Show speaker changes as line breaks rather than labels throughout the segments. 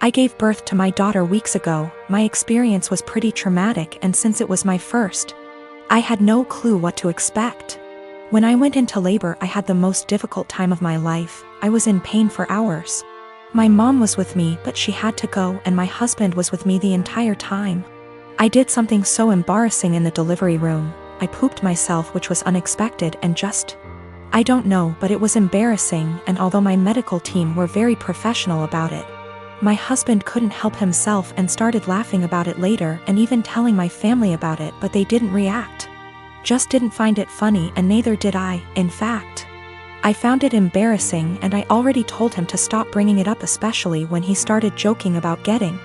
I gave birth to my daughter weeks ago. My experience was pretty traumatic, and since it was my first, I had no clue what to expect. When I went into labor, I had the most difficult time of my life. I was in pain for hours. My mom was with me, but she had to go, and my husband was with me the entire time. I did something so embarrassing in the delivery room. I pooped myself, which was unexpected and I don't know, but it was embarrassing, and although my medical team were very professional about it, my husband couldn't help himself and started laughing about it later and even telling my family about it, but they didn't react. Just didn't find it funny, and neither did I. In fact, I found it embarrassing, and I already told him to stop bringing it up, especially when he started joking about getting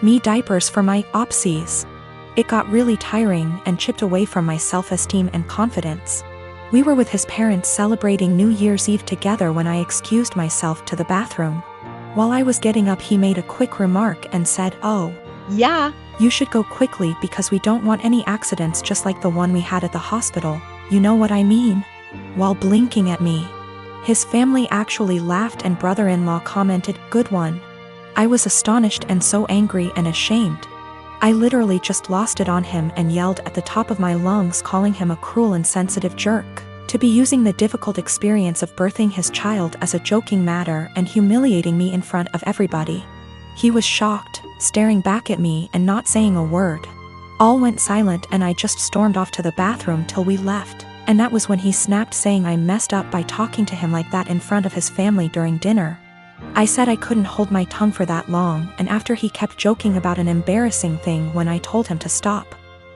me diapers for my accuses. It got really tiring and chipped away from my self-esteem and confidence. We were with his parents celebrating New Year's Eve together when I excused myself to the bathroom. While I was getting up, he made a quick remark and said, "Oh, yeah, you should go quickly because we don't want any accidents just like the one we had at the hospital. You know what I mean?" While blinking at me. His family actually laughed, and brother-in-law commented, "Good one." I was astonished and so angry and ashamed. I literally just lost it on him and yelled at the top of my lungs, calling him a cruel, insensitive jerk, to be using the difficult experience of birthing his child as a joking matter and humiliating me in front of everybody. He was shocked, staring back at me and not saying a word. All went silent, and I just stormed off to the bathroom till we left, and that was when he snapped, saying I messed up by talking to him like that in front of his family during dinner. I said I couldn't hold my tongue for that long, and after he kept joking about an embarrassing thing when I told him to stop.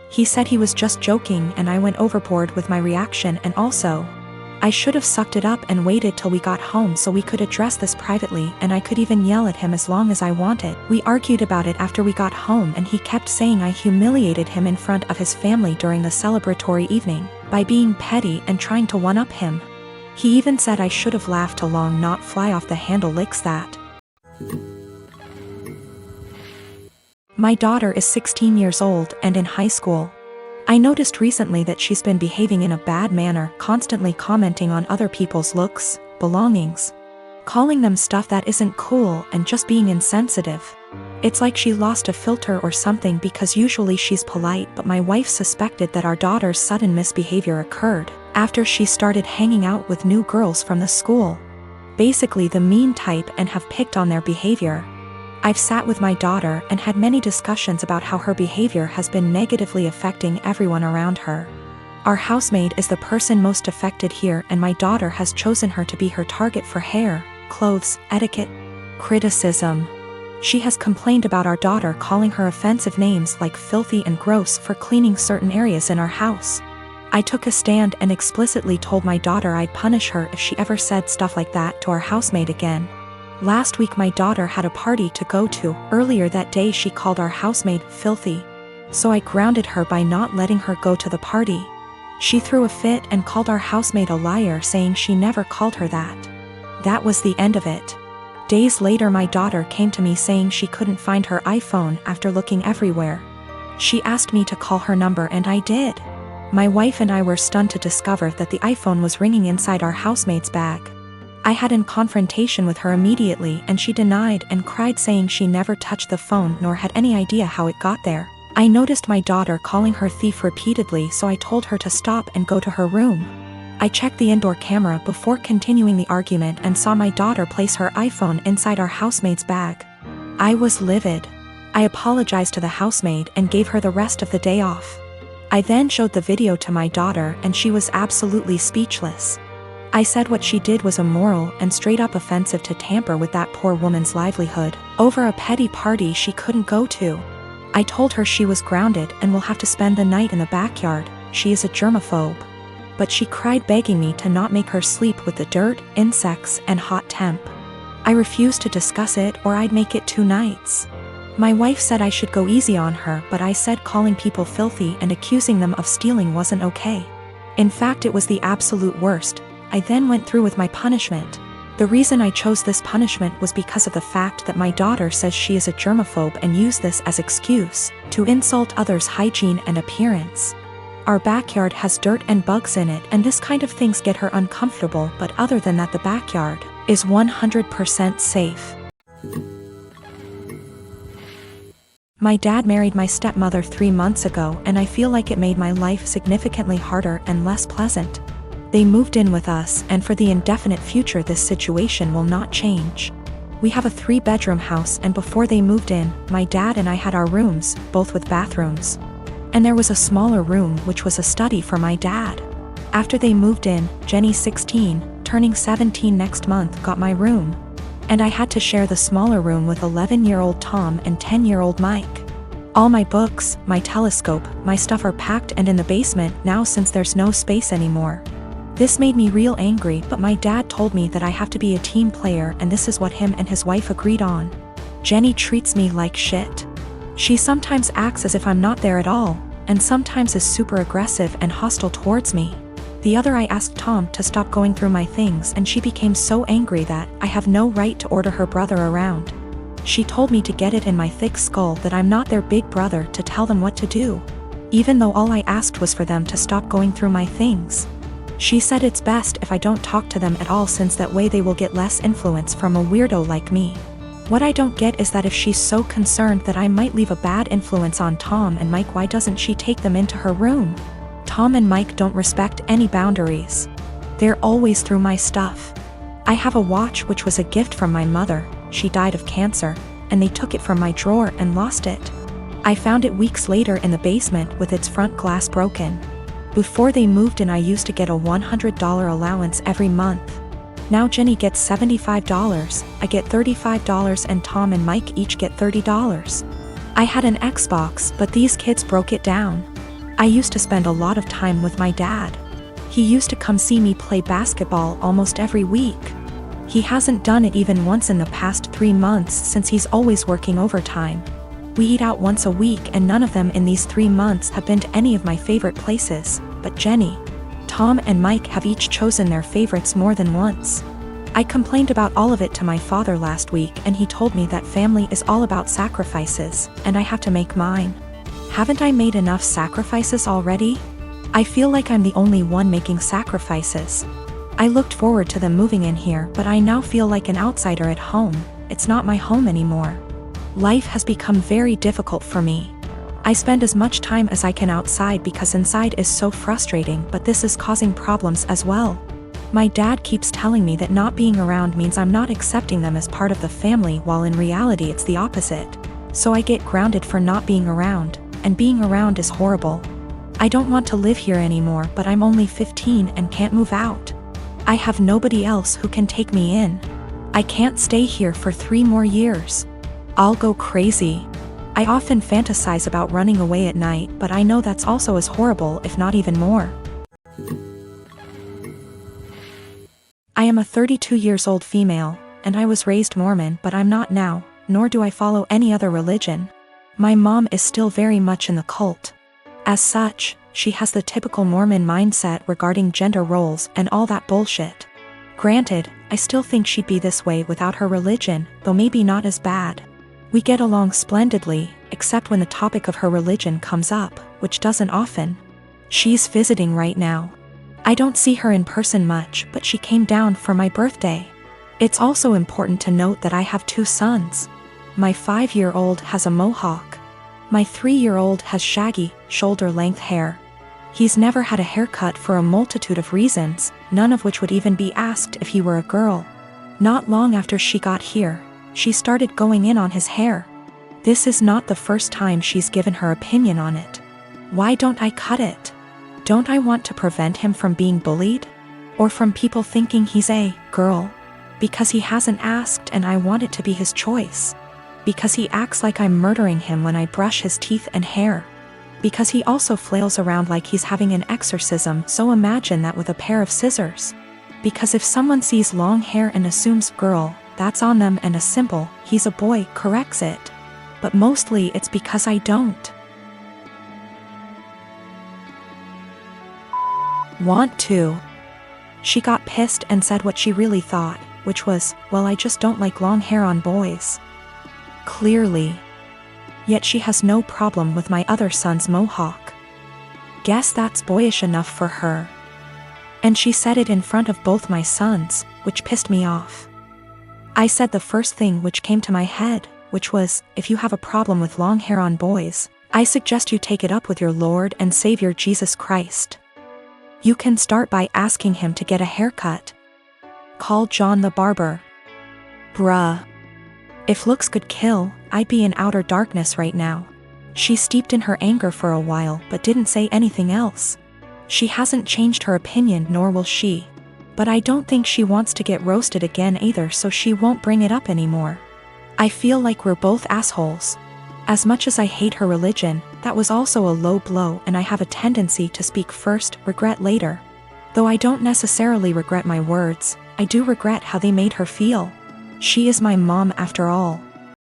He said he was just joking, and I went overboard with my reaction, and also, I should have sucked it up and waited till we got home so we could address this privately, and I could even yell at him as long as I wanted. We argued about it after we got home, and he kept saying I humiliated him in front of his family during the celebratory evening by being petty and trying to one-up him. He even said I should have laughed along, not fly off the handle licks that. My daughter is 16 years old and in high school. I noticed recently that she's been behaving in a bad manner, constantly commenting on other people's looks, belongings, calling them stuff that isn't cool, and just being insensitive. It's like she lost a filter or something, because usually she's polite, but my wife suspected that our daughter's sudden misbehavior occurred after she started hanging out with new girls from the school. Basically the mean type, and have picked on their behavior. I've sat with my daughter and had many discussions about how her behavior has been negatively affecting everyone around her. Our housemaid is the person most affected here, and my daughter has chosen her to be her target for hair, clothes, etiquette, criticism. She has complained about our daughter, calling her offensive names like filthy and gross for cleaning certain areas in our house. I took a stand and explicitly told my daughter I'd punish her if she ever said stuff like that to our housemaid again. Last week my daughter had a party to go to. Earlier that day she called our housemaid filthy, so I grounded her by not letting her go to the party. She threw a fit and called our housemaid a liar, saying she never called her that. That was the end of it. Days later my daughter came to me saying she couldn't find her iPhone after looking everywhere. She asked me to call her number, and I did. My wife and I were stunned to discover that the iPhone was ringing inside our housemaid's bag. I had in confrontation with her immediately, and she denied and cried, saying she never touched the phone nor had any idea how it got there. I noticed my daughter calling her thief repeatedly, so I told her to stop and go to her room. I checked the indoor camera before continuing the argument and saw my daughter place her iPhone inside our housemaid's bag. I was livid. I apologized to the housemaid and gave her the rest of the day off. I then showed the video to my daughter, and she was absolutely speechless. I said what she did was immoral and straight up offensive to tamper with that poor woman's livelihood over a petty party she couldn't go to. I told her she was grounded and will have to spend the night in the backyard. She is a germaphobe. But she cried, begging me to not make her sleep with the dirt, insects, and hot temp. I refused to discuss it, or I'd make it 2 nights. My wife said I should go easy on her, but I said calling people filthy and accusing them of stealing wasn't okay. In fact, it was the absolute worst. I then went through with my punishment. The reason I chose this punishment was because of the fact that my daughter says she is a germaphobe and used this as excuse to insult others' hygiene and appearance. Our backyard has dirt and bugs in it, and this kind of things get her uncomfortable, but other than that the backyard is 100% safe. My dad married my stepmother 3 months ago, and I feel like it made my life significantly harder and less pleasant. They moved in with us, and for the indefinite future this situation will not change. We have a 3-bedroom house, and before they moved in, my dad and I had our rooms, both with bathrooms. And there was a smaller room which was a study for my dad. After they moved in, Jenny, 16, turning 17 next month, got my room. And I had to share the smaller room with 11-year-old Tom and 10-year-old Mike. All my books, my telescope, my stuff are packed and in the basement now since there's no space anymore. This made me real angry, but my dad told me that I have to be a team player, and this is what him and his wife agreed on. Jenny treats me like shit. She sometimes acts as if I'm not there at all, and sometimes is super aggressive and hostile towards me. The other I asked Tom to stop going through my things, and she became so angry that I have no right to order her brother around. She told me to get it in my thick skull that I'm not their big brother to tell them what to do, even though all I asked was for them to stop going through my things. She said it's best if I don't talk to them at all, since that way they will get less influence from a weirdo like me. What I don't get is that if she's so concerned that I might leave a bad influence on Tom and Mike, why doesn't she take them into her room? Tom and Mike don't respect any boundaries. They're always through my stuff. I have a watch which was a gift from my mother. She died of cancer, and they took it from my drawer and lost it. I found it weeks later in the basement with its front glass broken. Before they moved in, I used to get a $100 allowance every month. Now Jenny gets $75, I get $35, and Tom and Mike each get $30. I had an Xbox, but these kids broke it down. I used to spend a lot of time with my dad. He used to come see me play basketball almost every week. He hasn't done it even once in the past 3 months since he's always working overtime. We eat out once a week, and none of them in these 3 months have been to any of my favorite places, but Jenny, Tom and Mike have each chosen their favorites more than once. I complained about all of it to my father last week, and he told me that family is all about sacrifices, and I have to make mine. Haven't I made enough sacrifices already? I feel like I'm the only one making sacrifices. I looked forward to them moving in here, but I now feel like an outsider at home. It's not my home anymore. Life has become very difficult for me. I spend as much time as I can outside because inside is so frustrating, but this is causing problems as well. My dad keeps telling me that not being around means I'm not accepting them as part of the family, while in reality it's the opposite. So I get grounded for not being around, and being around is horrible. I don't want to live here anymore, but I'm only 15 and can't move out. I have nobody else who can take me in. I can't stay here for 3 more years. I'll go crazy. I often fantasize about running away at night, but I know that's also as horrible, if not even more. I am a 32 years old female, and I was raised Mormon, but I'm not now, nor do I follow any other religion. My mom is still very much in the cult. As such, she has the typical Mormon mindset regarding gender roles and all that bullshit. Granted, I still think she'd be this way without her religion, though maybe not as bad. We get along splendidly, except when the topic of her religion comes up, which doesn't often. She's visiting right now. I don't see her in person much, but she came down for my birthday. It's also important to note that I have 2 sons. My 5-year-old has a mohawk. My 3-year-old has shaggy, shoulder-length hair. He's never had a haircut for a multitude of reasons, none of which would even be asked if he were a girl. Not long after she got here, she started going in on his hair. This is not the first time she's given her opinion on it. Why don't I cut it? Don't I want to prevent him from being bullied? Or from people thinking he's a girl? Because he hasn't asked and I want it to be his choice. Because he acts like I'm murdering him when I brush his teeth and hair. Because he also flails around like he's having an exorcism, so imagine that with a pair of scissors. Because if someone sees long hair and assumes girl, that's on them, and a simple, he's a boy, corrects it. But mostly it's because I don't want to. She got pissed and said what she really thought, which was, well, I just don't like long hair on boys. Clearly. Yet she has no problem with my other son's mohawk. Guess that's boyish enough for her. And she said it in front of both my sons, which pissed me off. I said the first thing which came to my head, which was, if you have a problem with long hair on boys, I suggest you take it up with your Lord and Savior Jesus Christ. You can start by asking him to get a haircut. Call John the barber. Bruh. If looks could kill, I'd be in outer darkness right now. She steeped in her anger for a while but didn't say anything else. She hasn't changed her opinion, nor will she. But I don't think she wants to get roasted again either, so she won't bring it up anymore. I feel like we're both assholes. As much as I hate her religion, that was also a low blow, and I have a tendency to speak first, regret later. Though I don't necessarily regret my words, I do regret how they made her feel. She is my mom after all.